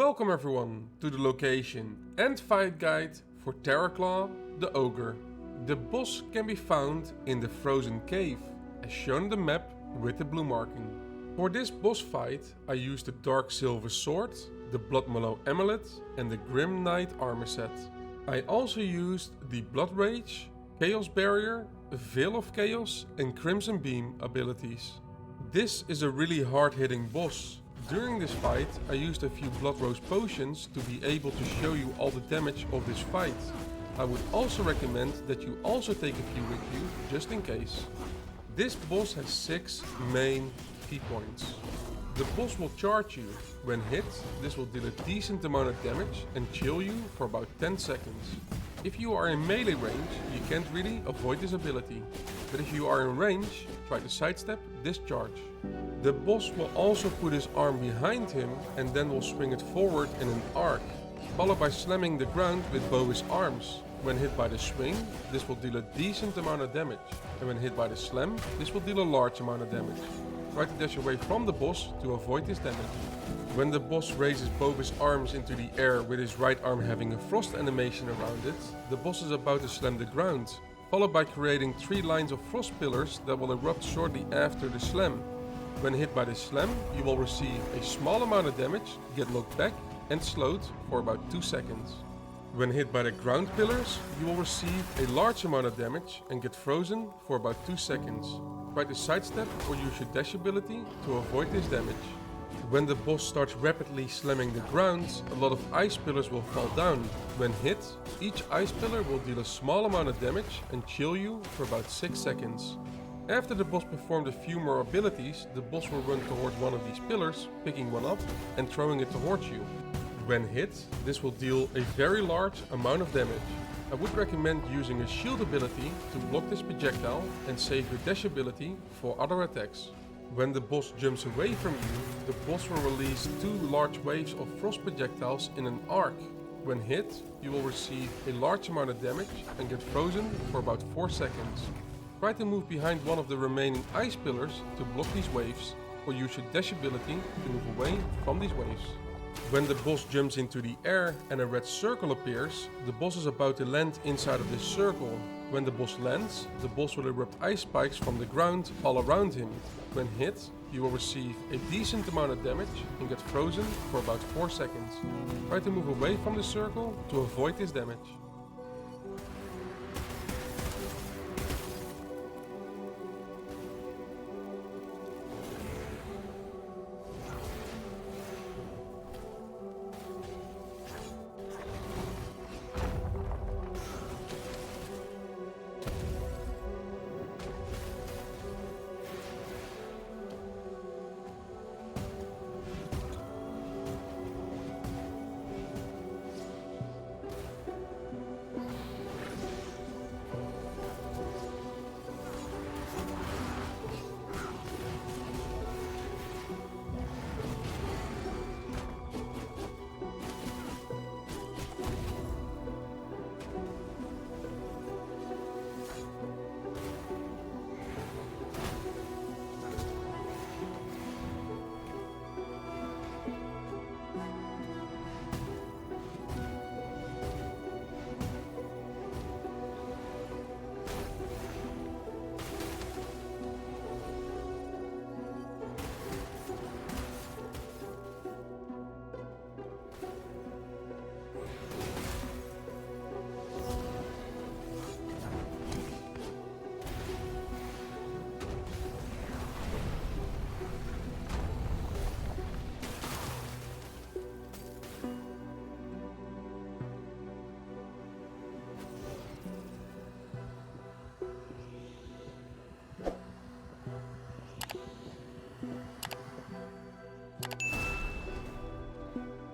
Welcome everyone to the location and fight guide for Terrorclaw the Ogre. The boss can be found in the frozen cave, as shown on the map with the blue marking. For this boss fight I used the Dark Silver Sword, the Blood Mallow Amulet and the Grim Knight armor set. I also used the Blood Rage, Chaos Barrier, Veil of Chaos and Crimson Beam abilities. This is a really hard hitting boss. During this fight I used a few Blood Rose potions to be able to show you all the damage of this fight. I would also recommend that you also take a few with you, just in case. This boss has 6 main key points. The boss will charge you. When hit, this will deal a decent amount of damage and chill you for about 10 seconds. If you are in melee range, you can't really avoid this ability. But if you are in range, try to sidestep this charge. The boss will also put his arm behind him and then will swing it forward in an arc, followed by slamming the ground with both his arms. When hit by the swing, this will deal a decent amount of damage, and when hit by the slam, this will deal a large amount of damage. Try to dash away from the boss to avoid this damage. When the boss raises both his arms into the air with his right arm having a frost animation around it, the boss is about to slam the ground, followed by creating 3 lines of frost pillars that will erupt shortly after the slam. When hit by the slam, you will receive a small amount of damage, get knocked back and slowed for about 2 seconds. When hit by the ground pillars, you will receive a large amount of damage and get frozen for about 2 seconds. Try to sidestep or use your dash ability to avoid this damage. When the boss starts rapidly slamming the ground, a lot of ice pillars will fall down. When hit, each ice pillar will deal a small amount of damage and chill you for about 6 seconds. After the boss performed a few more abilities, the boss will run towards one of these pillars, picking one up and throwing it towards you. When hit, this will deal a very large amount of damage. I would recommend using a shield ability to block this projectile and save your dash ability for other attacks. When the boss jumps away from you, the boss will release 2 large waves of frost projectiles in an arc. When hit, you will receive a large amount of damage and get frozen for about 4 seconds. Try to move behind one of the remaining ice pillars to block these waves, or use your dash ability to move away from these waves. When the boss jumps into the air and a red circle appears, the boss is about to land inside of this circle. When the boss lands, the boss will erupt ice spikes from the ground all around him. When hit, you will receive a decent amount of damage and get frozen for about 4 seconds. Try to move away from the circle to avoid this damage.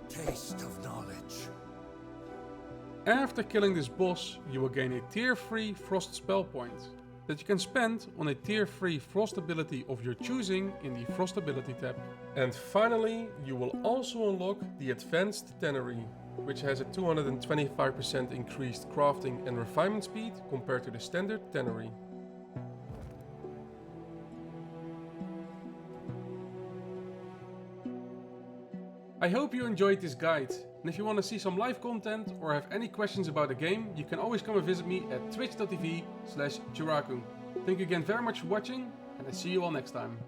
Taste of knowledge. After killing this boss, you will gain a tier 3 frost spell point that you can spend on a tier 3 frost ability of your choosing in the frost ability tab. And finally, you will also unlock the advanced Tannery, which has a 225% increased crafting and refinement speed compared to the standard Tannery. I hope you enjoyed this guide, and if you want to see some live content or have any questions about the game, you can always come and visit me at twitch.tv/Juraku. Thank you again very much for watching, and I see you all next time.